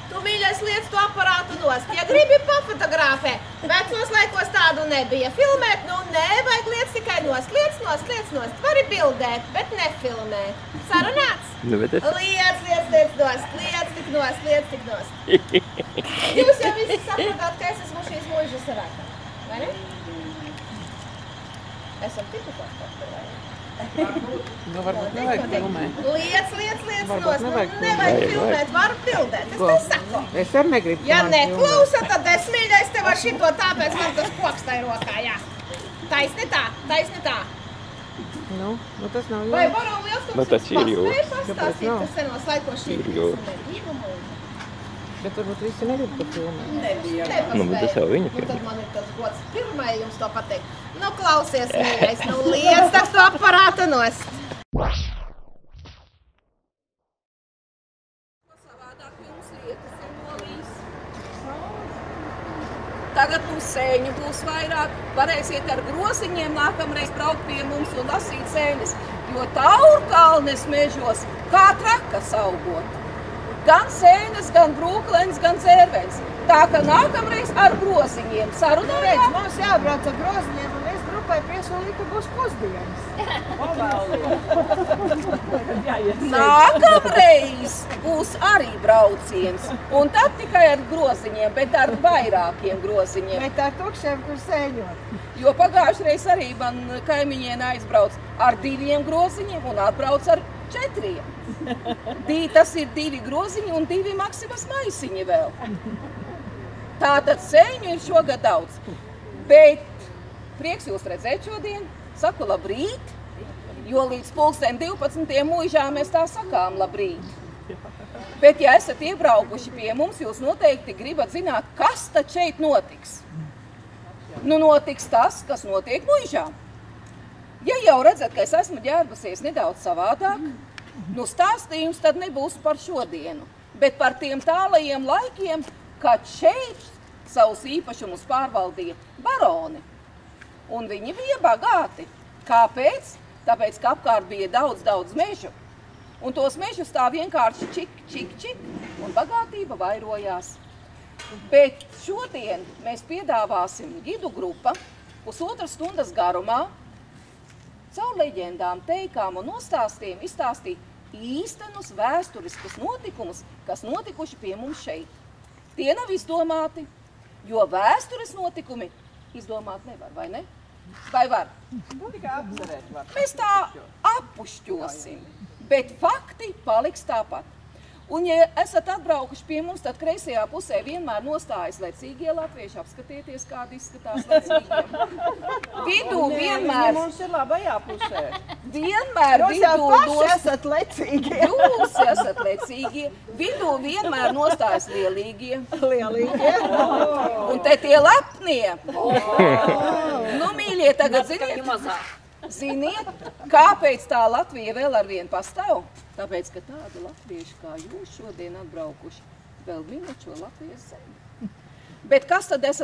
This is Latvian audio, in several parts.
Tu, mīļais, liec to aparātu nost. Ja gribi pafotografē, vecos laikos tādu nebija. Filmēt, nu, nevajag liec tikai nost. Liec nost. Vari bildēt, bet nefilmēt. Sarunāts? Nu, bet es... Liec nost. Jūs jau visi sapratāt, ka es esmu šīs mūžas sarākā, vai ne? Esam tikušās par to, vai ne? Nu, varbūt nevajag filmēt. Liec nost. Nevajag filmēt, varu bildēt. Es te saku. Es arī negribu. Ja neklausa, tad es, mīļais, tev ar šito tāpēc man tas koks tai rokā, jā. Taisni tā. Nu, tas nav Vai jūtas. varam liels Nu, tas ir jūtas. Paspēj pastāstīt, kas senos laikos šī Bet varbūt visi negrib par filmēt. Nu, bet tas jau viņa Nu, tad man ir tas gods pirmai jums to pateikt. Nu, klausies, mīļais, nu liec tak to aparātu nost. Savādāk jums lietas ir nolīs. Tagad mums sēņu būs vairāk. Varēsiet ar groziņiem nākamreiz braukt pie mums un lasīt sēnes. Jo Taurkalnes mežos kā trakas augot. Gan sēnes, gan brūklens, gan zērvens. Tā ka nākamreiz ar groziņiem sarunājām. Mums jābrauc ar groziņiem, un es grupai piesolīju, ka būs pusdienas. Nākamreiz būs arī brauciens. Un tad tikai ar groziņiem, bet ar vairākiem groziņiem. Bet ar tukšiem, kur sēņot. Jo pagājušreiz arī man kaimiņiene aizbrauc ar 2 groziņiem un atbrauc ar 4. Tas ir 2 groziņi un 2 Maksimas maisiņi vēl. Tātad sēņu ir šogad daudz. Bet prieks jūs redzēt šodien. Saku labrīt, jo līdz 12 mūžā mēs tā sakām labrīt. Bet ja esat iebraukuši pie mums, jūs noteikti gribat zināt, kas tad šeit notiks. Nu, notiks tas, kas notiek mūžā. Ja jau redzat, ka es esmu ģērbusies nedaudz savādāk, nu stāstījums tad nebūs par šodienu, bet par tiem tālajiem laikiem, kad šeit savus īpašumus pārvaldīja baroni. Un viņi bija bagāti. Kāpēc? Tāpēc, ka apkārt bija daudz mežu. Un tos mežus tā vienkārši čik, un bagātība vairojās. Bet šodien mēs piedāvāsim gidu grupa 1,5 stundas garumā caur leģendām, teikām un nostāstiem izstāstīt īstenus vēsturiskus notikumus, kas notikuši pie mums šeit. Tie nav izdomāti, jo vēstures notikumi izdomāt nevar, vai ne? Vai var? Tikai apcerēt var. Mēs tā apušķosim, bet fakti paliks tāpat. Un, ja esat atbraukuši pie mums, tad kreisajā pusē vienmēr nostājas lecīgie latvieši. Apskatieties, kādi izskatās lecīgie. Vidū vienmēr... Mums ir labajā pusē. Vienmēr Jūs jau vidū... paši esat lecīgie. Jūs esat lecīgie. Vidū vienmēr nostājas lielīgie. Lielīgie. Un te tie lepnie. Nu, mīļie, tagad ziniet, kāpēc tā Latvija vēl ar vienu pastāv? Tāpēc, ka tādi latvieši kā jūs šodien atbraukuši vēl minēt šo Latvijas zemi. Bet kas tad es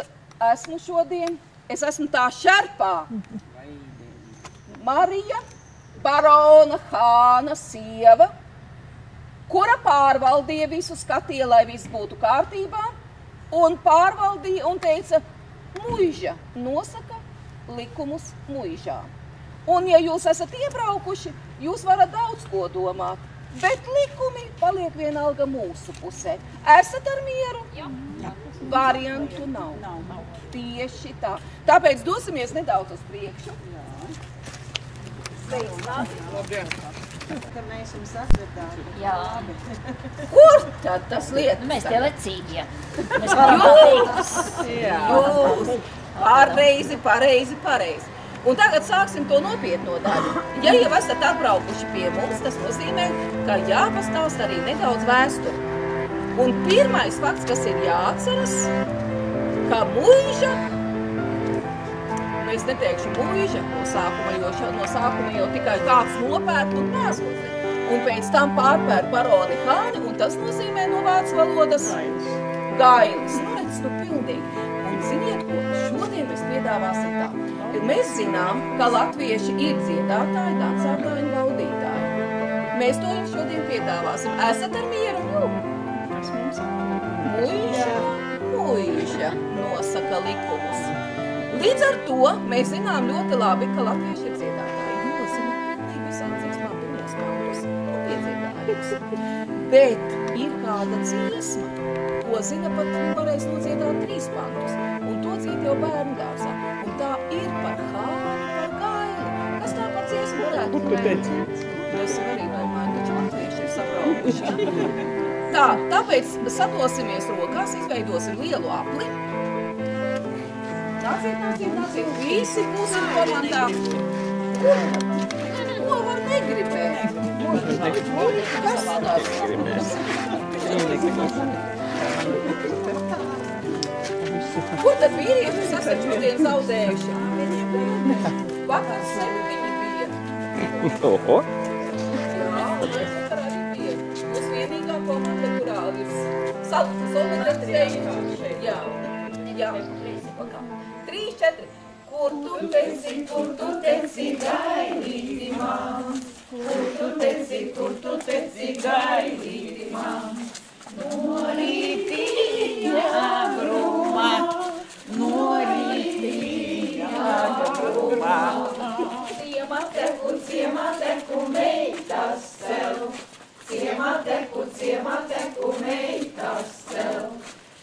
esmu šodien? Es esmu tā šerpā. Marija, barona Hāna sieva, kura pārvaldīja visu, skatīja, lai viss būtu kārtībā, un pārvaldīja un teica, muiža nosaka likumus muižā. Un, ja jūs esat iebraukuši, jūs varat daudz ko domāt, bet likumi paliek vienalga mūsu pusē. Esat ar mieru? Jā. Variantu nav. Tieši tā. Tāpēc dosimies nedaudz uz priekšu. Labdien! Ka mēs jums atvedām. Jā. Kur tad tas lietas? Mēs tie lecīgie. Mēs varam Jūs! Pareizi. Un tagad sāksim to nopietno daļu. Ja jau esat atbraukuši pie mums, tas nozīmē, ka jāpastāst arī nedaudz vēsturi. Un pirmais fakts, kas ir jāatceras, ka muiža, es neteikšu muiža no sākuma jau tikai kāds nopērk un pēzot. Un pēc tam pārpērk baroni Hāni, un tas nozīmē no vācu valodas gailis. Nu, redz, nu pilnīgi. Un ziniet, ko šodien mēs piedāvāsim tā. Mēs zinām, ka latvieši ir dziedātāji, dancētāji un valdītāji. Mēs to jums šodien piedāvāsim. Esat ar mieru? Tas mums ir. daļa nosaka likumus. Līdz ar to mēs zinām ļoti labi, ka latvieši ir dziedātāji. Nozina pilnīgi visām dziesmām pirmos kantus un piedziedājumus. Bet ir kāda dziesma, ko zina pat varēs nodziedāt 3 pantus, un to dzied jau bērnu dārzā. Un tā ir par Hāni, par Gaili. Kas tā par dziesmu varētu būt? Es arī domāju, taču latvieši ir sapraukuši. Tāpēc sadosimies rokās, izveidosim lielu apli. Nāciet, visi būsim komandā. Ko var negribēt? Kas tas? Kur tad vīriešus esat šodien zaudējuši? Vakar 7 bija. Oho. Jā, mēs vakar arī bija. Jūs vienīgā komanda, kurā ir solidaritāte. Jā. 3, 4. Kur tu teci, gaidīti man? Kur tu teci, gaidīti man? No rītīņa grumā, Ciemā teku meitas cel, ciemā teku meitas cel.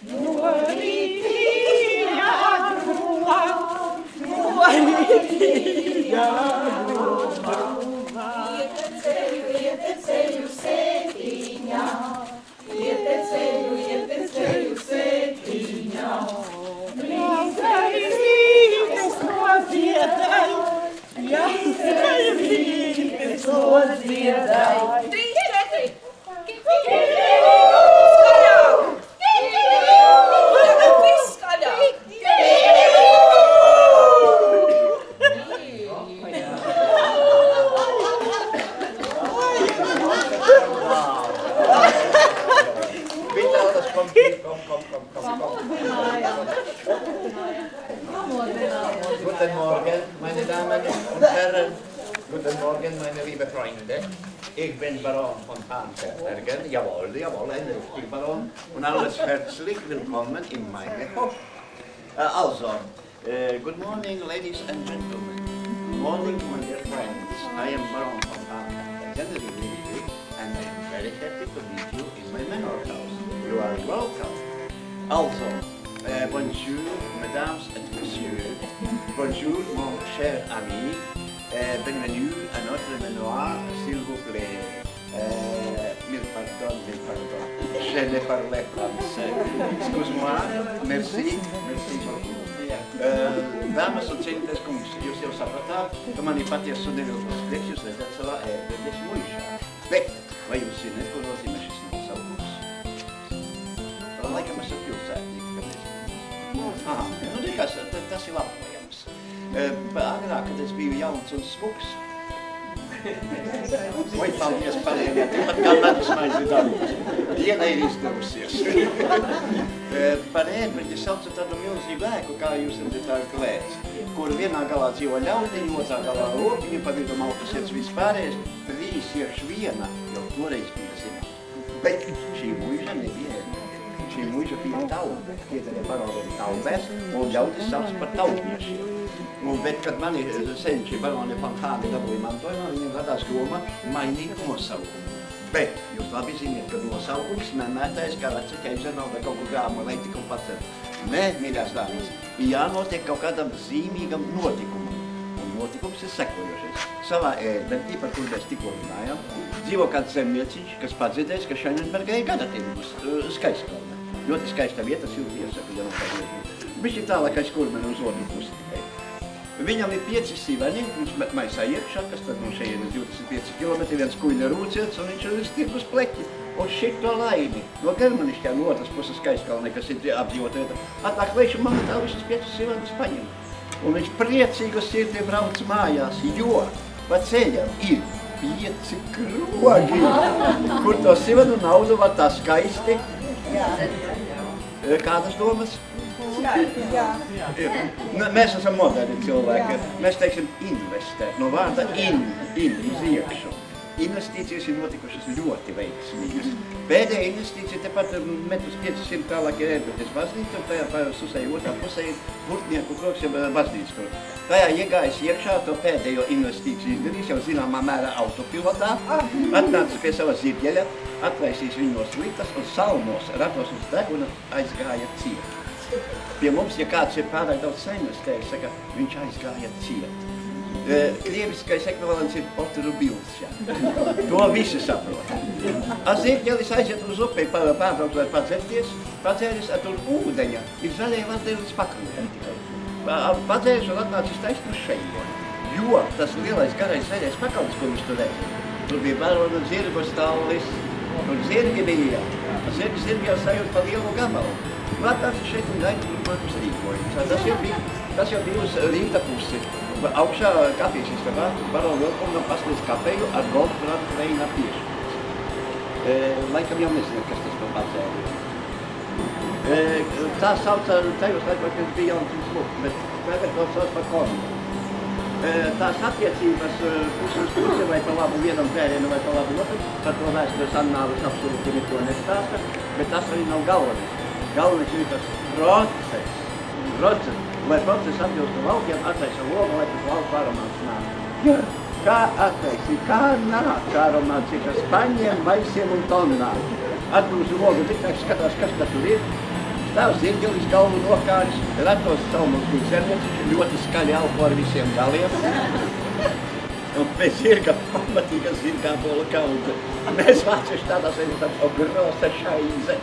No rītīņa grumā, Ieteceļu sētiņā, ieteceļu sētiņā. Līdz rītes nodziedai, līdz nodziedai. 3, 4. Skaļāk! Viss skaļāk! Guten Morgen, meine Damen und Herren. Guten Morgen, meine liebe Freunde. Ich bin Baron von Panzerbergen. Jawohl, ein richtiger Baron. Und alles herzlich willkommen in meinem Hof. Good morning, ladies and gentlemen. Good morning, my dear friends. I am Baron von Panzerbergen, and I am very happy to meet you in my manor house. You are welcome. Bonjour, mesdames et messieurs. Bonjour, mon cher ami. Bienvenue à notre manoir, s'il vous plaît. Mille pardon. Je ne parlais français. Excuse-moi. Merci beaucoup. Damas un cienītais kungs, jūs jau sapratāt, ka man ir patiesi neviltos prieks, jūs redzat savā ērgļas muižā. Bet, vai jūs zināt, ko nozīmē šis nosaukums? Laikam esat pilsētnieki, kāpēc? Tas ir labojams. Agrāk, kad es biju jauns un smuks, vai paldies parējiem, pat kā medus maizi dabūs. Diena ir izdevusies. Par ērgļi sauca tādu milzīgu ēku, kā jūs redzat tā klēts, kur vienā galā dzīvo ļaudiņi, otrā galā lopiņi, pa vidu autosiets vispārējais, 3 iekš viena, jau toreiz bija zināt. Bet šī muiža nebija ērgļi. Šī muiža bija tauba, piederēja baroni taubēs, un ļaudis sauc par taubniešiem. Bet, kad mani senči baroni von Hāni dabūja mantojumā, viņiem radās doma mainīt nosaukumu. Bet jūs labi ziniet, ka nosaukums memētais kā veca ķeizera vai kaut kur grāma vai tikai pacert. Nē, mīļās dāmas, ir jānotiek kaut kādam zīmīgam notikumam. Un notikums ir sekojošais. Savā ērgļi, par kur mēs tikko runājām, dzīvo kāds zemnieciņš, kas padzirdējis, ka Šainenbergā ir gadatiņus Skaistkalnē. Ļoti skaista vieta, silti iesaka, ja nav padzirdēt. Bišķi tālāk aiz Kurmeni uz otru pusi tikai. Viņam ir 5 siveni, viņš maisā iekšā, kas tad no šeienes 25 km, viens kuļa rūciets, un viņš ir uz tirgus pleķi. Un šito laimi no Germanišķā, no otras puses Skaistkalnē, kas ir apdzīvot vieta, atnāk veišu mamma tā visus 5 sivenus paņem. Un viņš priecīgi uz sirdi brauc mājās, jo pa ceļam ir 5 krogi, kur to sivenu naudu var tā skaisti. Kādas domas? Mēs esam moderni cilvēki. Mēs teiksim investēt, no vārda uz iekšu. investīcijas ir notikušas ļoti veiksmīgas. Pēdējā investīcija tepat metrus 500 tālāk ir Ērbetes baznīca, un tajā susēja otrā pusē ir Burtnieku krogs, jeb baznīcas krogs. Tajā iegājis iekšā, to pēdējo investīciju izdarījis, jau zināmā mērā autopilotā, atnācis pie sava zirgeļa, atlaisīs viņos litas un salmos ratos uz deguna aizgāja ciet. Pie mums, ja kāds ir pārāk daudz sainvestējis, saka, viņš aizgāja ciet. Krieviskais ekvivalents ir otrubils. To visi saprot. Zirgelis aiziet uz upi pārbraukt, lai padzerties, padzēris tur ūdeņa, ir zaļai vardē līdz pakrūtē tikai. Padzēris un atnācis taisni uz šejieni, jo tas lielais garais zaļais pakalis, ko viņš tur redz, tur bija barona zirgu stālis, tur zirgi bija, zirgi jau sajūt pa lielu gabalu. Atnācis šeit un gaida turpmākus rīkojumus. Tas jau bija uz rīta pusi. Augšā kafijas istabā barona Vilkuma pasniedz kafeju ar Goldbrand veina piešķirts. Laikam jau nezinu, kas tas par padzēri. Tā sauca, tajos laikos, kad bija jauns lūk, bet tagad to sauc par kornu. Tās attiecības pusi uz pusi vai pa labu vienam dzērienu vai pa labu otru, par to vēstures annālus absolūti neko nestāsta, bet tas arī nav galvenais. Galvenais ir tas process. Lai process atbilstu laukiem, attaisa logu, lai tas lauku aromāts nāk. Kā attaisi, kā nāk aromāts ir ar spaņiem, maisiem un tonnām. Atbrūsu logu, tikai skatās, kas tā tur ir. Stāv zirgelis, galvu nokāris, ratos salmos bija zemnieciši, ļoti skaļi elpo ar visiem galiem. Un pēc zirga pamatīga zirgābola kaudze. Mēs vācieši tādā sēdam tādu grosa šaize.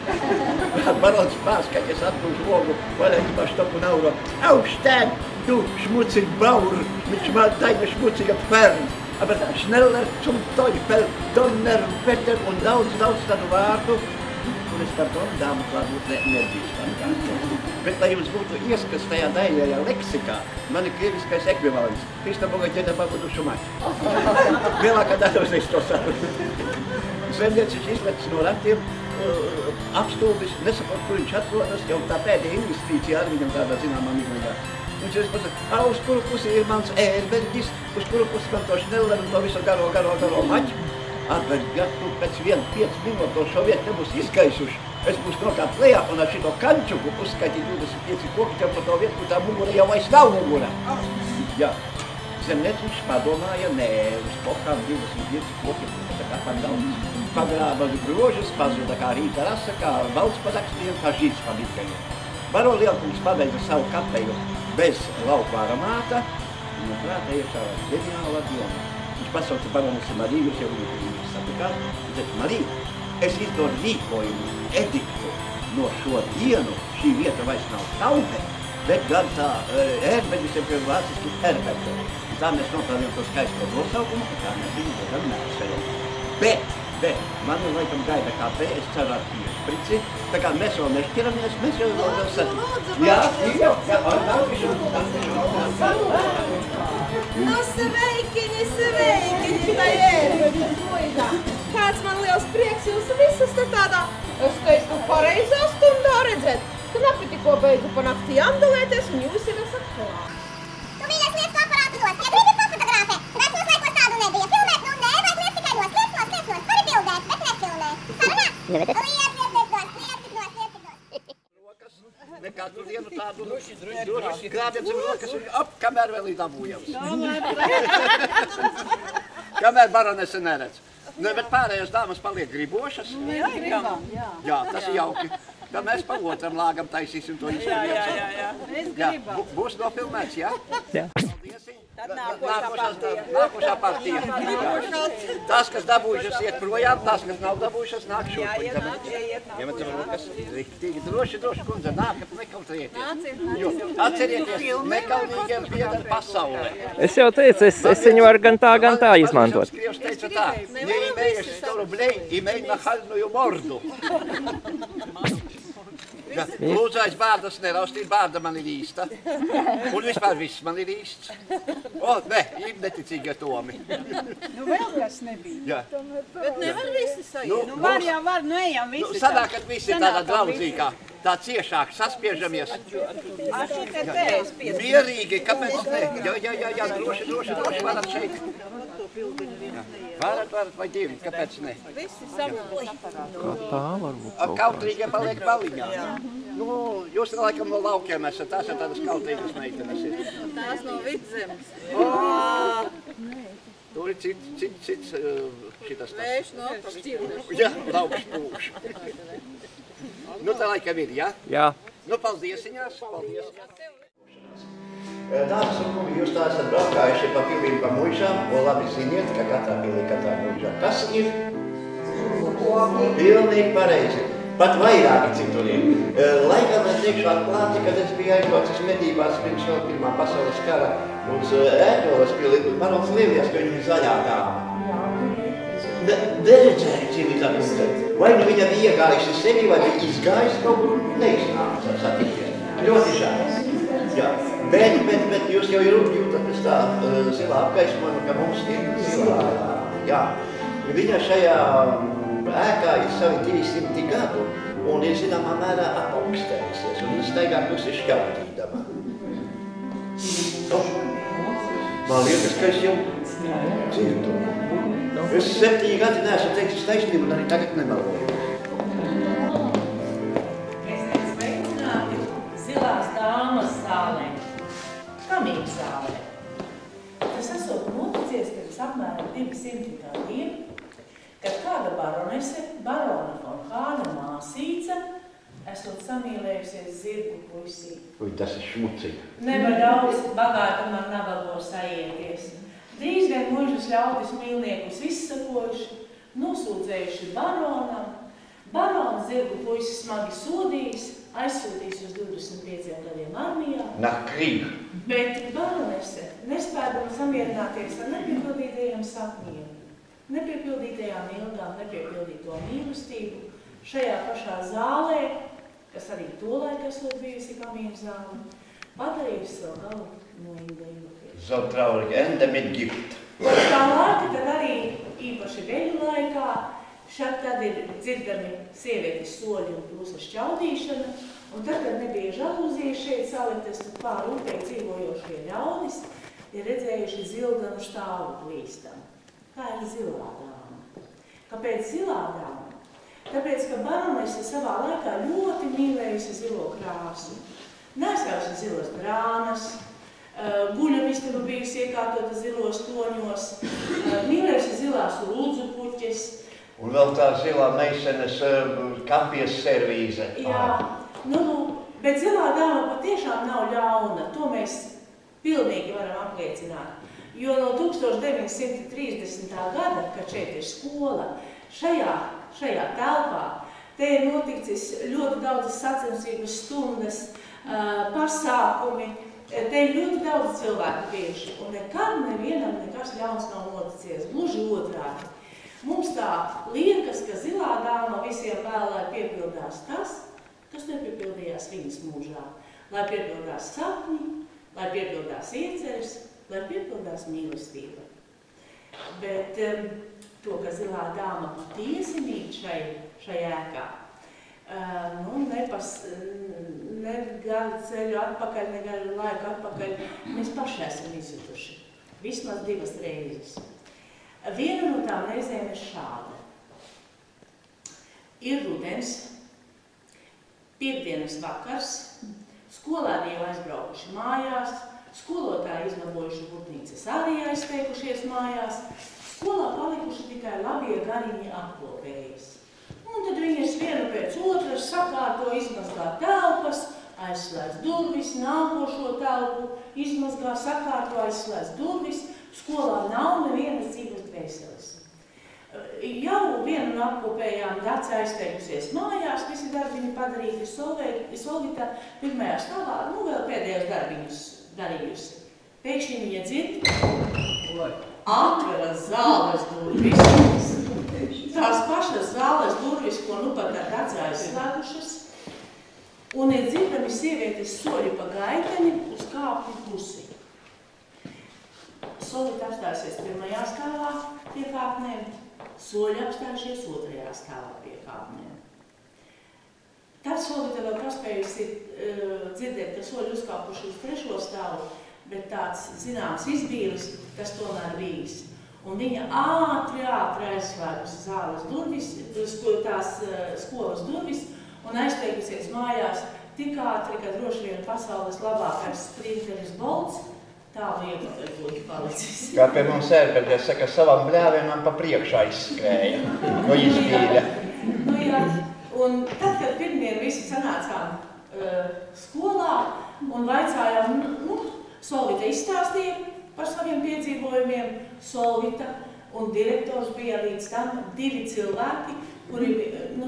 Barons pārskaties atbrūs logu, vaļaļi pa štopu nauro. Augstēn, tu šmucig baur, viņš man taina šmuciga pern. Aber schneller zum Teufel, Donner, Wetter un daudz tādu vārdu. Un es par to dāmu klāt nebīšu. Bet, lai jums būtu ieskats tajā daļajā leksikā, man ir krieviskais ekvivalents. Kristaboga ģeda pabudušu maču. Lielākā daļa uzreiz to saprot. Zemnieciši izmetis no ratiem, apstulbis, nesaprot, kur viņš atrodas, jau tā pēdējā investīcija ar viņam tādā zināmā miglīgā. Viņš reiz pasaka, uz kuru pusi ir mans ērberģis, uz kuru pusi man to šneller un to visu garo maču. Atverģi, ja tu pēc 1-5 minūto šo vietu nebūs izkaisuši, es būs nokāpt lejā un ar šito kančuku uzskaitīt 25 koki tev pa to vietu, kur tā mugura jau vairs nav mugura. Jā. Zemnieciņš padomāja, nē, uz pokam 25 koki, tā kā par daudz. Pagrāba grožas, pazuda kā rīta rasa, kā valsts padakstiem, kā žīts pabītkajiem. Baro Lielkungs pabeidza savu kapeju bez lauku aromāta, un prātā iekšā ģeniāla doma. Viņš pasauca baronesi Mariju, jau viņu satikāt, un teica, Marija, es izdodu rīkojumu, ediktu no šo dienu, šī vieta vairs nav Taupe, bet gan tā ērbeģis jau pie vāciski Herberto. Tā mēs nopelnījām to skaisto nosaukumu, un tā mēs viņu gan neatšajam. Bet mani laikam gaida kafē, es ceru ar piešprici, tā kā mēs vēl nešķiramies, mēs jau vēl satikām. Jā, Nu, sveikini, tai ērbeģis muižā. Kāds man liels prieks jūs visas te tādā, es teicu, pareizā stundā redzēt. Knapi tikko beidzu pa nakti andalēties, un jūs jau esat klāt. Tu mīļais liec to aparātu nos, ja gribi pafotogrāfē. Vecos laikos tādu nebija. Filmēt, nu nē, vajag liec tikai nos. Vari bildēt, bet nefilmēt. Sarunā? Liec nos. Nekādu vienu tādu grābiet zem rokas un kamēr vēl ir dabūjams. Kamēr baronese neredz. Bet pārējās dāmas paliek gribošas. Jā, tas ir jauki. Tad mēs pa otram lāgam taisīsim to izstāvjams. Jā, būs nofilmēts, jā? Jā. Nākošā partija. Tās, kas dabūjušas, iet projām, tās, kas nav dabūjušas, nāk šurp. Iemet rokas, riktīgi, droši, kundze, nākat, nekautrieties. Atcerieties, nekaunīgiem pieder pasaulē. Es jau teicu, es viņu varu gan tā izmantot. Krievs teica tā, ne imējies staru blei, imēj nahalnuju mordu. Lūdzu, aiz bārdas neraustīt, bārda man ir īsta. Un vispār viss man ir īsts. O, ne, ir neticīgie Tomi. Nu, vēl kas nebija. Jā. Bet nevar visi sajiet. Nu, var, nu ejam visi. Sanāk, kad visi ir tādā draudzīgā, tā ciešāk saspiežamies. Mierīgi, kāpēc ne? Jā, droši, varat šeit. to pildiņu viens neiet. Varat, vai divi, kāpēc ne? Visi savukas aparātu. Kā tā varbūt kaut kā. Kautrīgie paliek baliņā. Nu, jūs laikam no laukiem esat, tās ir tādas kautrīgas meitenes. Tās no Vidzemes. Tur ir cits šitas tas. Vējš no apakšķirnes. Jā, lauks pūš. Nu, tā laikam ir, jā? Jā. Nu, paldiesiņās, paldies. Dāmas un kungi, jūs tā esat braukājuši pa pilīm pa muižām, un labi ziniet, ka katrā pilī, katrā muižā. Kas ir? Pilnīgi pareizi. Pat vairāki cituriem. Laikam es teikšu atklāti, kad es biju aizbraucis medībās pirms no Pirmā pasaules kara uz Ēdolas pilī, Barons Lievijas, ka viņa ir zaļā dāma. Neredzēju, cīm ir tā kundze. Vai nu viņa bija iegājusi sevi, vai bija izgājusi kaut kur neiznāca satikties. Ļoti žēl. Jā. Bet jūs jau jūtat pēc tā zilā apgaismojuma, ka mums ir zilā. Jā. Viņa šajā ēkā ir savi 200 gadu un ir zināmā mērā apaugstējusies un viņa staigā klusi šķautīdama. Man liekas, ka es jau dzirdu. Es 7 gadi neesmu teicis taisnību un arī tagad nemeloju. Esiet sveicināti Zilās dāmas zālē, Kamīgas zālē. Tas esot noticies pirms apmēram 200 gadiem, kad kāda baronese, barona von Hāna māsīca, esot samīlējusies zirgu puisī. Ui, tas ir šmucīgi. Nevar daudz bagātam ar nabago saieties. Drīz vien muižas ļaudis mīlniekus izsakojuši, nosūdzējuši baronam. Barona zirgu puisi smagi sodījis, aizsūtījis uz 25 gadiem armijā. Nach Krieg. Bet baronese, nespēdama samierināties ar nepiepildītajiem sapņiem, nepiepildītajām ilgām, nepiepildīto mīlestību, šajā pašā zālē, kas arī tolaik esot bijusi Kamīgas zāle, padarījusi savu galu no indējumiem. So traurig, Ende mit Gift. Tā laika tad arī īpaši veļu laikā, šad tad ir dzirdami sievietes soļi un plusa šķaudīšana, un tad, kad nebija žalūzijas šeit saliktas, tad pār upē dzīvojošie ļaudis ir redzējuši zildanu štāvu plīstam. Tā ir zilā dāma. Kāpēc zilā dāma? Tāpēc, ka baronese savā laikā ļoti mīlējusi zilo krāsu. Nesausi zilos brānas, guļamistaba bijusi iekārtota zilos toņos, mīlējusi zilās lūdzu puķes. Un vēl tā zilā meisenes kapies servīze. Jā, nu, bet zilā dāma patiešām nav ļauna, to mēs pilnīgi varam apliecināt. Jo no 1930. gada, kad šeit ir skola, šajā telpā, te ir noticis ļoti daudzas sacensības stundas, pasākumi, te ir ļoti daudz cilvēku bijuši, un nekad nevienam nekas ļauns nav noticies, gluži otrādi. Mums tā liekas, ka zilā dāma visiem vēl, lai piepildās tas, kas nepiepildījās viņas mūžā. Lai piepildās sapņi, lai piepildās ieceres, lai piepildās mīlestība. Bet to, ka zilā dāma patiesi mīt šai ēkā, ne garu ceļu atpakaļ, ne garu laiku atpakaļ, mēs paši esam izjutuši. Vismaz 2 reizes. Viena no tām reizēm ir šāda. Ir rudens, piektdienas vakars, skolēni jau aizbraukuši mājās, skolotāji izlabojuši burnīcas arī aizsteikušies mājās, skolā palikuši tikai labie gariņi apkopējas. Un tad viņas vienu pēc otras sakārto izmazgā telpas, aizslēdz durvis, nākošo telpu, izmazgā, sakārto, aizslēdz durvis, skolā nav nevienas dzīves dvēseles. Jau vienu no apkopējām Dace aizteikusies mājās, visi darbiņi padarīti, Solvita pirmajā stāvā, vēl pēdējos darbiņus darījusi. Pēkšņi viņa dzird, atveras zāles durvis. Tās pašas zāles durvis, ko nu pat ar Dace aizslēgušas, un ir dzirdami sievietes soļi pa gaiteni uz kāpņu pusi. Solvita apstājusies pirmajā stāvā pie kāpnēm, soļi apstājušies otrajā stāvā pie kāpnēm. Tad Solvita vēl paspējusi dzirdēt, ka soļi uzkāpuši uz 3. stāvu, bet tāds zināms izbīlis, kas tomēr bijis. Un viņa ātri aizslēgus zāles durvis, tās skolas durvis un aizteikusies mājās tik ātri, ka droši vien pasaules labākais sprinteris Bolts tālu iepakaļ palicis. Kā pie mums ērpēties saka, savam bļāvienam pa priekšā izskrēja, no izbīļa. Nu jā, un tad, kad pirmdien visi sanācām skolā un vaicājām, Solvita izstāstīja par saviem piedzīvojumiem, Solvita un direktors bija līdz tam 2 cilvēki, kuri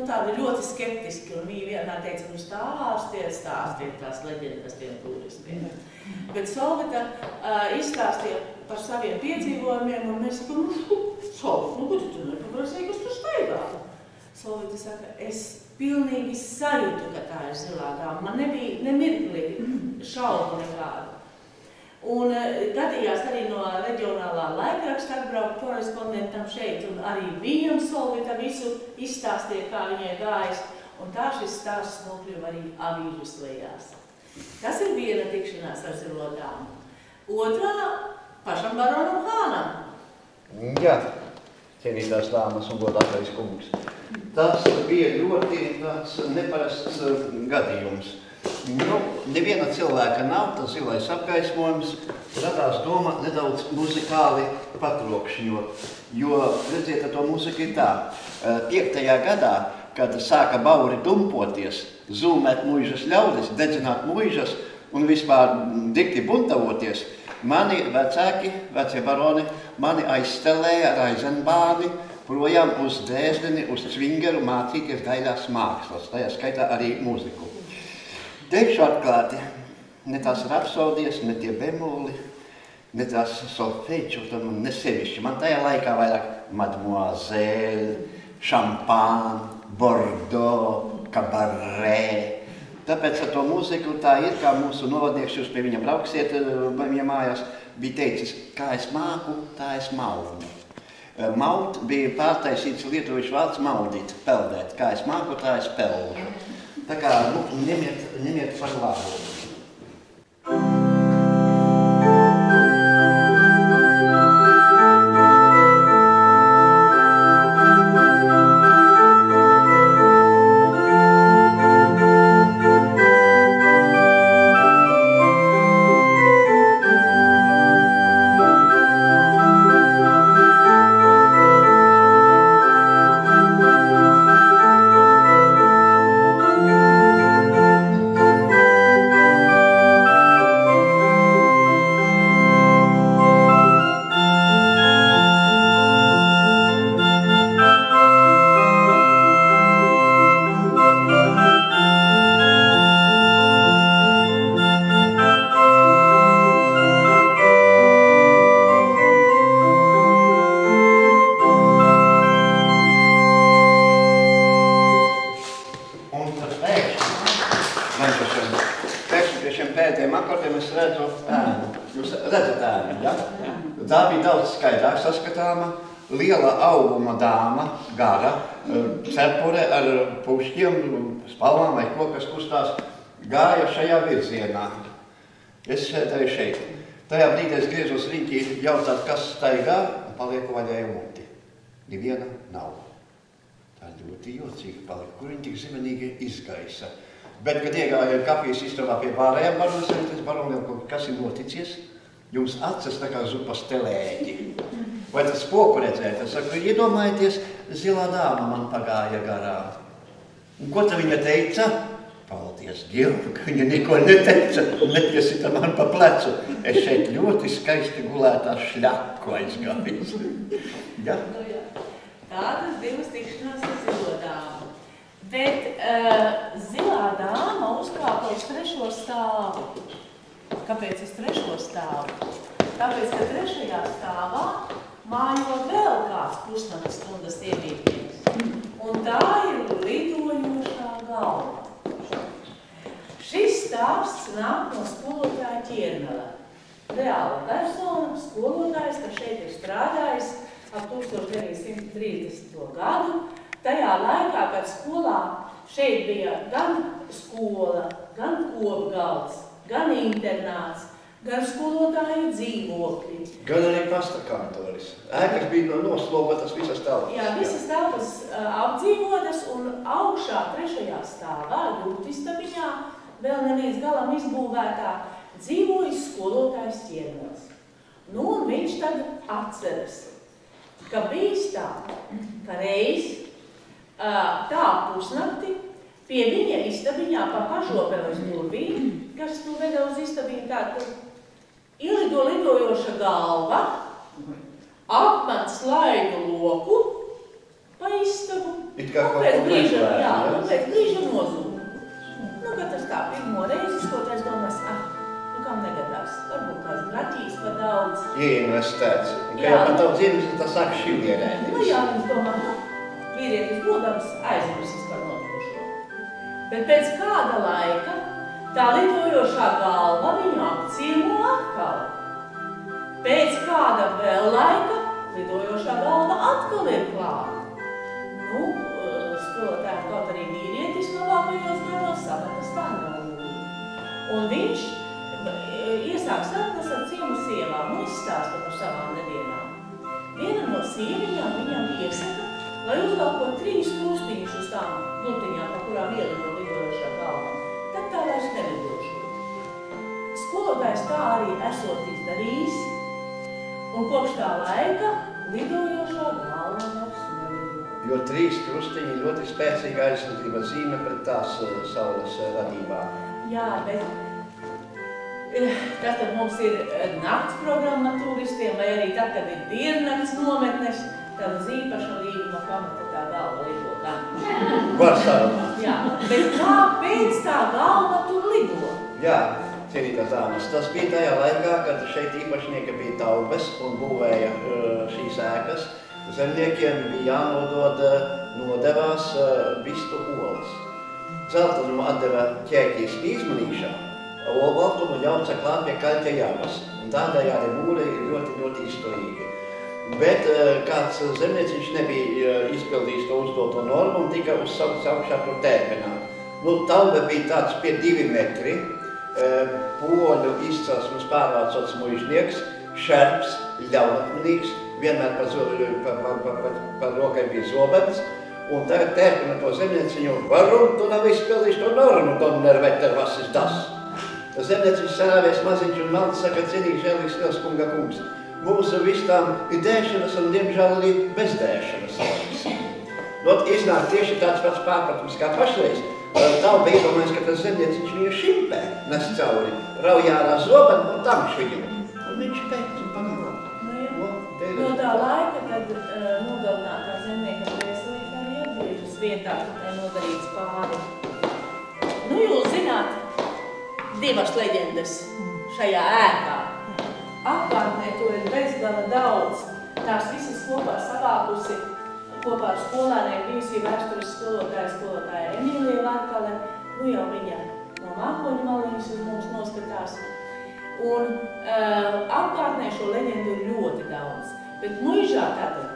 tādi ļoti skeptiski, un viņi vienmēr teica, stāstiet tās leģendas tiem turistiem. Bet Solvita izstāstīja par saviem piedzīvojumiem, un mēs sakām, Solvita, ko tu nepaprasīji, kas tu staigā? Solvita saka, es pilnīgi sajūtu, ka tā ir zilā dāma. Man nebija nemirkli šaubu nekādu. Un gadījās arī no reģionālā laikraksta atbraukt korespondentam šeit, un arī viņam Solvita visu izstāstīja, kā viņai gājas, un tā šis stāsts nokļuva arī avīžas lejās. Tas ir viena tikšanās ar zilo dāmu. Otrā pašam baronam Hānam. Jā, cienītās dāmas un godātais kungs. Tas bija ļoti tāds neparasts gadījums. Neviena cilvēka nav, tas zilais apgaismojums, radās doma nedaudz muzikāli patrokšņot, jo, redziet, to muzika ir tā. 5. gadā, kad sāka bauri dumpoties, zūmēt muižas ļaudis, dedzināt muižas un vispār dikti buntavoties, mani vecāki, vecie baroni, mani aizstelēja ar aizenbāni projām uz Dēzdeni, uz Cvingeru mācīties daļās mākslas, tajā skaitā arī mūziku. Teikšu atklāti, ne tās rapsodijas, ne tie bemoli, ne tās solfeču, ne sevišķi. Man tajā laikā vairāk mademoiselle, champagne, bordeaux, cabaret. Tāpēc ar to mūziku tā ir, kā mūsu novadnieks, jūs pie viņa brauksiet, viņa mājās, bija teicis, kā es māku, tā es maunu. Maut bija pārtaisīts lietuvišu vārds maudīt, peldēt. Kā es māku, tā es peldu. Tā kā, ņemiet par labu. Tā bija daudz skaidrāk saskatāma, liela auguma dāma, gara, cepure ar pušķiem, spalvām vai ko, kas kustās, gāja šajā virzienā. Es sēdēju šeit. Tajā brīdī es griezos riņķī jautāt, kas staigā, un palieku vaļēju muti. Neviena nav. Tā ļoti jocīgi palika, kur viņi tik zibenīgi izgaisa. Bet, kad iegāja kafijas istabā pie pārējām baroniem, tas baroniem, kas ir noticies? Jums acis tā kā zupas telēķi. Vai tas spoku redzēt? Es saku, iedomājieties, zilā dāma man pagāja garām. Un ko ta viņa teica? Paldies Dievu, ka viņa neko neteica un nepiesita man pa plecu. Es šeit ļoti skaisti gulētā šļaku aizgājis. Ja? Tādas divas tikšanās ar zilo dāmu. Bet zilā dāma uzkāpa uz 3. stāvu. Kāpēc uz 3. stāvu? Tāpēc, ka 3. stāvā mājo vēl kāds pusnakts stundas iemītnieks. Un tā ir lidojošā galva. Šis stāsts nāk no skolotāja Ķiermelē. Reāla persona, skolotājs, kas šeit ir strādājis ap 1930. gadu. Tajā laikā, kad skolā šeit bija gan skola, gan kopgalds, gan internāts, gan skolotāju dzīvokļi. Gan arī pastakantoris. Ēkas bija noslogotas visas telpas. Jā, visas telpas apdzīvotas un augšā 3. stāvā, jūtistabiņā, vēl neviens galam izbūvētā, dzīvoja skolotājs ķiermos. Nu, un viņš tad atceras, ka bijis tā, ka reiz tā pusnakti pie viņa istabiņā pa pažobeles durvīm, kas tu veda uz istabiņu, tā tur lidojoša galva, apmet slaidu loku pa istabu, un pēc brīža nozūda. Nu, kad tas tā pirmo reizi, skolotais domās, kam negadās, varbūt kāds graķīs pa daudz. Ieinvestēts. Un ka jau pat daudz ieinvestēts, tas sāk šilierēties. Nu jā, viņš domā, vīrietis būdams aizmirsis par notikušo. Bet pēc kāda laika tā lidojošā galva viņu apciemo atkal. Pēc kāda vēl laika lidojošā galva atkal ir klāta. Nu, skolotājiem kaut arī vīrietis labākajos gados sametas tā nav. Un viņš iesāk sarunas ar ciemu sievām un izstāsta par savām nedienām. Viena no sieviņām viņam iesaka, lai uzvelko 3 krustiņus uz tām plutiņām, pa kurām ielido lidojošā galva. Tad tā vairs nelidošu. Skolotājs tā arī esot izdarījis, un kopš tā laika lidojošā galva vairs nelido. Jo 3 krustiņi ļoti spēcīga aizsardzība zīme pret tās saules radībā. Jā, bet tātad mums ir nakts programmatūristiem, vai arī tad, kad ir diennakts nometnes, tad uz īpaša līguma pamata tā galva lido gan. Var sarunāt. Jā, bet kāpēc tā galva tur lido? Jā, cienītās dāmas, tas bija tajā laikā, kad šeit īpašnieki bija taubes un būvēja šīs ēkas. Zemniekiem bija jānodod nodevās vistu olas. Zeltunumu atdeva ķēķīs izmanīšanu. Olbaltumu jauca klāt pie kaļķa javas, un tādējādi mūri ir ļoti, ļoti izturīgi. Bet kāds zemnieciņš nebija izpildījis to uzdoto normu un tika uzsaukts augšā tur tērpenāt. Nu, taube bija tāds pie 2 metri, poļu izcelsmes pārvācots muižnieks, šerps, ļaunatmanīgs, vienmēr par rokai bija zobens, un tagad tērpina to zemnieciņu, varum, tu nav izpildījis to normu, domner veter, was ist das? Tas zemnieciņš sarāvies maziņš un malts saka, cienīgi žēlīgs liels kunga kungs. Mūsu vistām ir dēšanas un, diemžēl, arī bezdēšanas laiks. Iznāk tieši tāds pats pārpratums kā pašreiz. Tauba iedomājas, ka tas zemnieciņš viņu šimpē nes cauri, raujārā zobenu un tamš viņu. Un viņš pēc un pagalā. No tā laika, kad nogalinātā zemnieka dvēselīte arī atgriežas vietā, kad tai nodarīts pāri. Nu, jūs zināt, 2 leģendas šajā ēkā. Apkārtnē to ir bezgala daudz. Tās visas kopā savākusi, kopā ar skolēniem bijusī vēstures skolotāja Emīlija Varkale. Nu jau viņa no mākoņu maliņas uz mums noskatās. Un apkārtnē šo leģendu ir ļoti daudz. Bet muižā tātad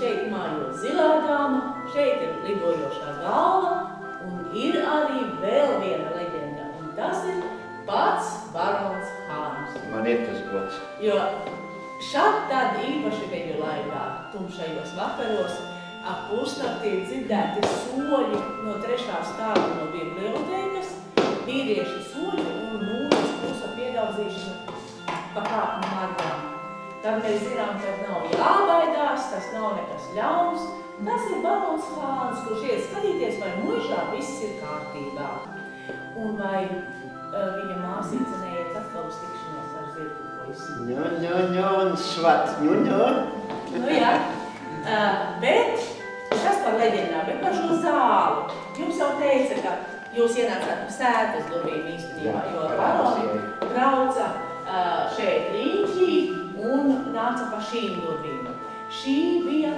šeit mājo zilā dāma, šeit ir lidojošā galva un ir arī vēl viena leģenda. Un tas ir pats barons Hāns. Man ir tas gods. Jo šad tad īpaši viņu laikā, tumšajos vakaros, ap pusnaktī ir dzirdēti soļi no 3. stāva no bibliotēkas, vīrieši soļi un nūjas klusa piedauzīšana pa kāpnu margām. Tad mēs zinām, ka nav jābaidās, tas nav nekas ļauns. Tas ir barons Hāns, kurš iet skatīties, vai muižā viss ir kārtībā. Un vai viņa māsīca neiet atkal uz tikšanos ar zirgu puisi. Un svat, Nu jā, bet tas par leģendām, bet par šo zāli. Jums jau teica, ka jūs ienācāt sētas durvīm īstenībā, jo baroni brauca šeit riņķī un nāca pa šīm durvīm. Šī bija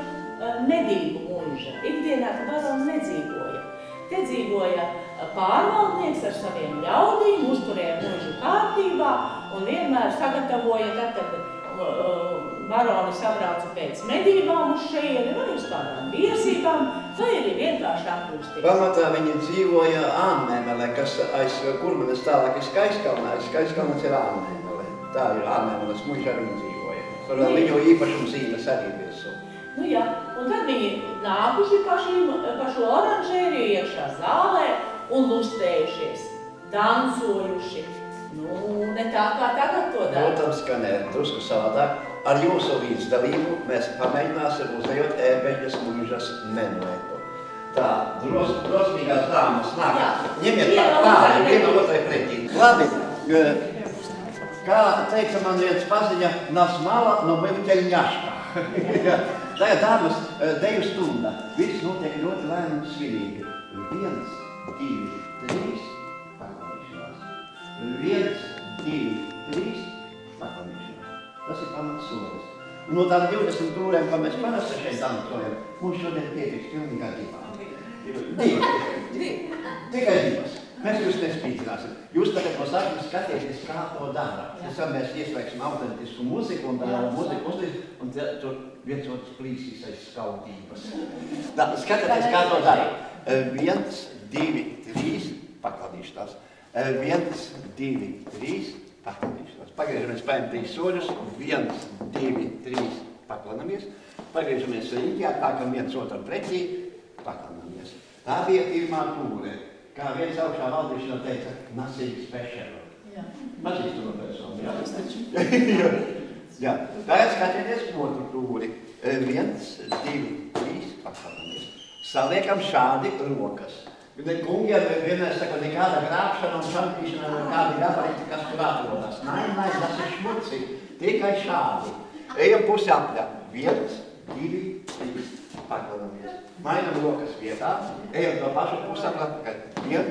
medību muiža. Ikdienā baroni nedzīvoja. Te dzīvoja pārvaldnieks ar saviem ļaudīm, uzturēja muižu kārtībā un vienmēr sagatavoja, tad, kad baroni sabrauca pēc medībām uz šeieni, vai uz kādām viesībām, vai arī vienkārši atpūsties. Pamatā viņi dzīvoja Ānmēmelē, kas aiz Kurmanes tālāk ir Skaiskalnā. Skaiskalnas ir Ānmēmelē. Tā ir Ārnēmanas muiža ar viņu dzīvoja. Tur vēl viņu īpašumu zīmes arī virsū. Nu jā, un tad viņi nākuši pa šo oranžēriju iekšā zālē un lustējušies, dansojuši. Nu, ne tā kā tagad to dara. Protams, ka ne, drusku savādāk. Ar jūsu līdzdalību mēs pamēģināsim uzdejot Ērbeģes muižas menuetu. Tā, drosmīgās dāmas nāk. Ņemiet pāri, viena otrai pretī. Labi, kā teica man viens paziņa, nas mala no Mevķeļņaškā. Tagad dāmas deju stunda. Viss notiek ļoti lēni un svinīgi. 1, 2, 3, paklanīšanās. 1, 2, 3, paklanīšanās. Tas ir pamats solis. No tām 20 tūrēm, kā mēs parasti šeit dansojam, mums šodien pietiks pilnīgā divām. 2. Tikai 2. Mēs jūs nespīcināsim. Jūs tagad no sākuma skatieties, kā to dara. Mēs ieslēgsim autentisku muziku un muziku uzlīdz, un tur viens otrs plīsīs aiz skautības. Skatieties, kā to dara. 1, 2, 3, pakladīšanās. 1, 2, 3, pakladīšanās. Pagriežamies paim 3 soļus. 1, 2, 3, paklanamies. Pagriežamies riņķā, tākam viens otru pretī, paklanamies. Tā bija pirmā tūre. Kā viens augšā valdīšanā teica, nothing special. Pazīst to personu, jā? Jā. Tagad skatieties otru tūri. 1, 2, 3, paklanamies. Saliekam šādi rokas. Kungiem vienmēr saka, nekāda grābšana un šampīšana, nekādi gabariņi, kas tur atrodas. Nē, tas ir šmuci. Tikai šādi. Ejam pusi apļā. 1, 2, 3, paklanamies. Mainam rokas vietā. Ejam no pašu pusi apļā. 1,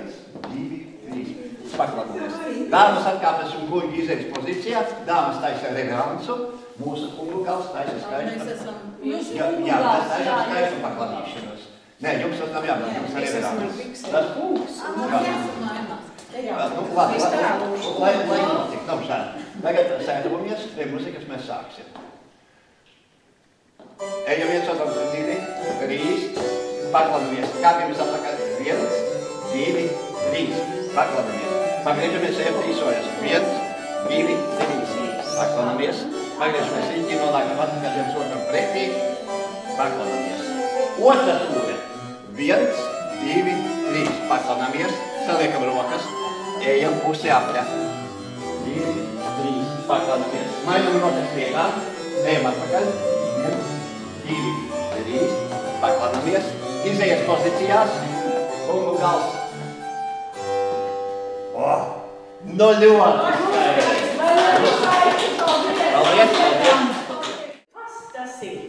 2, 3, paklanamies. Dāmas atkāpjas un kungi izējas pozīcijā. Dāmas taisa reveransu. Mūsu kungu gals taisa skaistu. Mēs esam jūsu kungu Jā, gals. mēs taisa skaistu paklanašanos. Nē, jums tas nav jābūt, jums arī reverants. Tas kungs. Nu, labi, lai notik, nav šādi. Tagad sēdamies, pie muzikas mēs sāksim. Ejam viens otram 2, 3, paklanamies. Kāpjamies atpakaļ. 1, 2, 3, paklanamies. Pagriežamies, ejam 3 soļus. 1, 2, 3, paklanamies. Pagriežamies riņķī, nonākam atpakaļ viens otram pretī, paklanamies. Otra tūre. 1, 2, 3, paklanamies. Saliekam rokas. Ejam pusi apļā. 2, 3, paklanamies. Mainam rokas vietā. Ejam atpakaļ. 1, 2, 3, paklanamies. Izējas pozīcijās. Kungu gals. Nu ļoti skaisti. Paldies, paldies. Kas tas ir?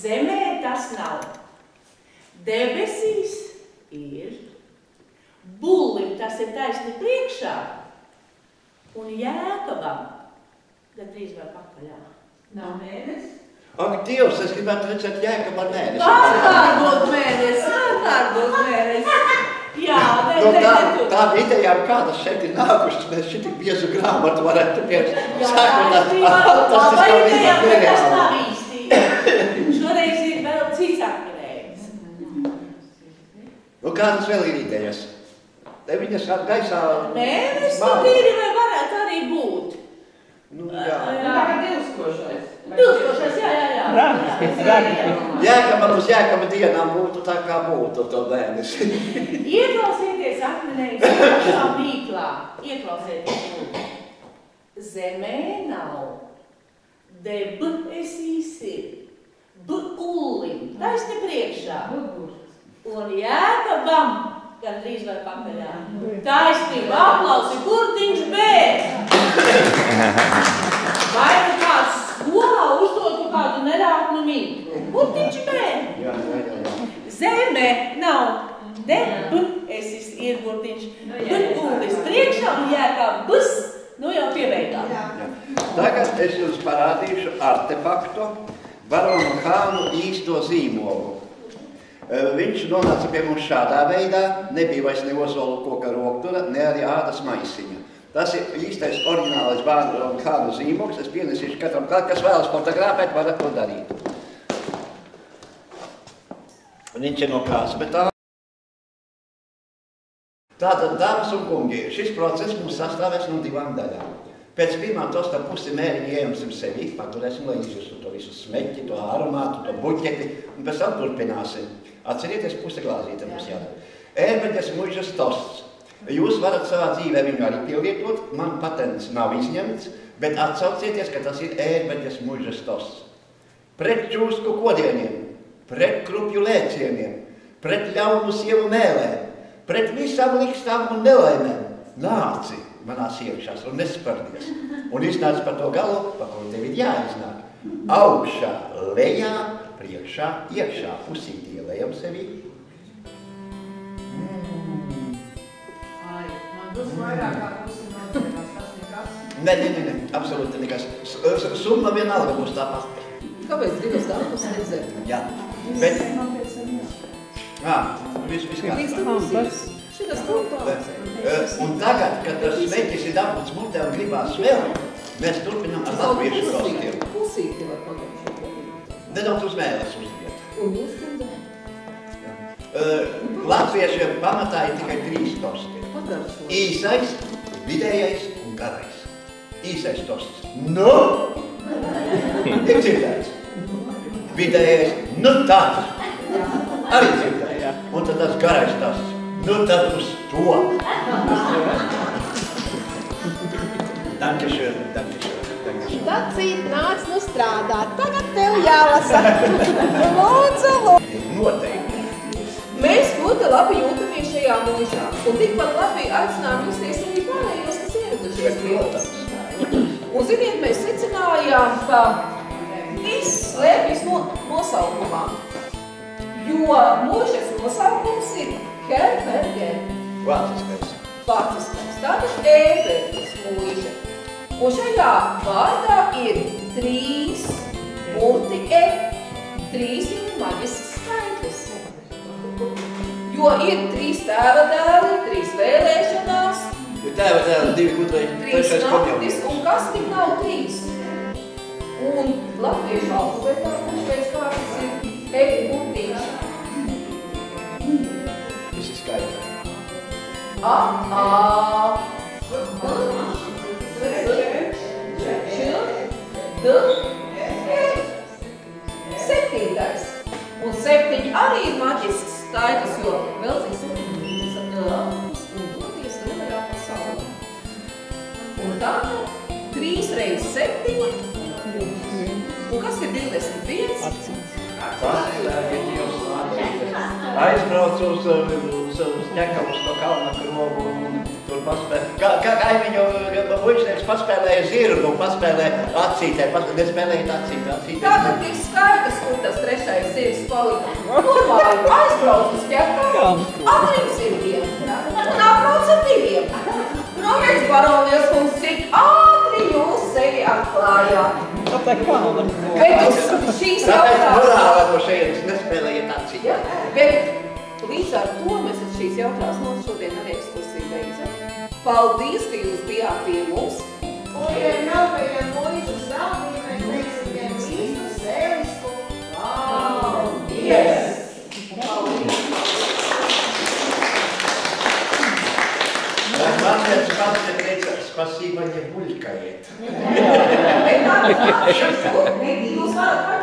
Zemē tas nav. Debesīs ir. Bullim tas ir taisni priekšā. Un Jēkabam gandrīz vai pakaļā. Nav mēnesis? Ak, Dievs, es gribētu redzēt Jēkabu ar mēnesi. Ārkārtot mēnesi. Jā, tā idejām, kādas šeit ir nākušas, mēs šitik biezu grāmatu varētu sākot ar tas nav īsti. Šoreiz ir vēl cits akmenējums. Nu, kādas vēl ir idejas? Te viņas gaisā... Mēnesis nu tīri vai varētu arī būt. Nu, jā. Dilskošais, jā. Jēkabam uz Jēkaba dienām būtu tā kā būtu to mēnesi. Ieklausieties akmenējums pašā mīklā. Ieklausieties lūdzu. Zemē nav. Debesīs ir. Ullim. Taisni priekšā. Un Jēkabam gandrīz vai pakaļā. Taisnība, aplausi, kur viņš bēg? Vai nu kāds skolā uzdotu kādu nerāpnu mīklu? Kur viņš bēg? Zemē nav. Debesis ir burtiņš. Ullis priekšā un Jēkabs, nu jau piebeigā. Tagad es jums parādīšu artefaktu Baronu Hānu īsto zīmolu. Viņš nonāca pie mums šādā veidā, nebija vairs ne ozolu koka roktura, ne arī ādas maisiņa. Tas ir īstais oriģinālais Baronu Hānu zīmoks, es pienesīšu katram klāt, kas vēlas fotografēt, varat to darīt. Viņš ir no krāsmetā. Tātad, dāmas un kungi, šis process mums sastāvēs no 2 daļām. Pēc pirmā tosta pusi mēriņi ieņemsim sevi, paturēsim, lai izjustu to visu smeķi, to aromātu, to buķeti, un pēc tam turpināsim. Atcerieties, pusi glāzīte mums jādara. Ērbeģes muižas tosts. Jūs varat savā dzīvē viņu arī pielietot, man patents nav izņemts, bet atsaucieties, ka tas ir ērbeģes muižas tosts. Pret čūsku kodieniem, pret krupju lēcieniem, pret ļaunu sievu mēlēm, pret visām likstām un nelaimēm. Nāci manās iekšās un nespardies. Un iznāc par to galu, pa ko tev ir jāiznāk. Augšā, lejā, priekšā, iekšā, pusīti ielējam sevi. Vairāk kā pusi noderās, tas nekas? Nē, absolūti nekas. Summa vienalga būs tā pati. Kāpēc divas dāmas nedzēr? Jā, bet... Viss kā. Šitas nav tāds. Un tagad, kad tas smeķis ir dabūts mutē un gribās vēl, mēs turpinām ar latviešu tostiem. Pusīti var pagājuši. Nedaudz uz mēles uzdiet. Un jūs kundzē? Latviešiem pamatā ir tikai 3 tosti. Īsais, vidējais un garais. Īsais tosts. Nu! Ir dzirdēts. Vidējais. Nu tāds. Arī dzirdēts. Un tad tas garais tosts. Nu tad uz to. Dankeschön. Tad cīt nāc nu strādāt. Tagad tev jālasa. Lūdzu. Noteikti. Mēs ļoti labi jūtamies šajā mūžā, un tikpat labi aicinām justies arī pārējos, kas ieradušies pie mums. Un ziniet, mēs secinājām, ka viss slēpjas nosaukumā, jo mūžas nosaukums ir Herberger. Vāciskais. Tātad ērberges mūža. Un šajā vārdā ir 3 burti E, 3 ir maģisks skaitlis. Jo ir 3 tēva dēli, 3 vēlēšanās, Tēva dēli, 2 gudrai, 3 naktis, un kas tik nav 3? Un latviešu alfabetā pēc kārtas ir evi burtīši. Visi skaitļi. A, D, E. 7. Un 7 arī ir maģisks skaitlis, jo vēl cik 7 un doties nevarā pasaulē. Un tā 3 reizes 7. Un kas ir 21? Aizbraucu uz ņekavu uz to kalna krogu un tur paspēlēju. Kā kaimiņu muižnieks paspēlēja zirgu, paspēlēja acītē, nespēlēja acītē. Tātad ir skaidrs, kur tas 3. zirgs palika. Normāli aizbrauc uz ņekavu, 8 zirgiem un apbrauc ar 2. Nomēģis baronies, un cik ātri jūs sevi atklājāt. Tāpēc kalna. Bet uz šīs Tāpēc jautās... morāla no šeit nespēlēja acītē. Bet līdz ar to mēs uz šīs jautās notas šodien arī ekskursiju beidzam. Paldies, ka jūs bijāt pie mums. Un, ja jaukajiem mūžu sākumiem, mēs teiksim vienu īstu sēlisku. Paldies! Спасибо, спасибо, не булькает. Jūs varat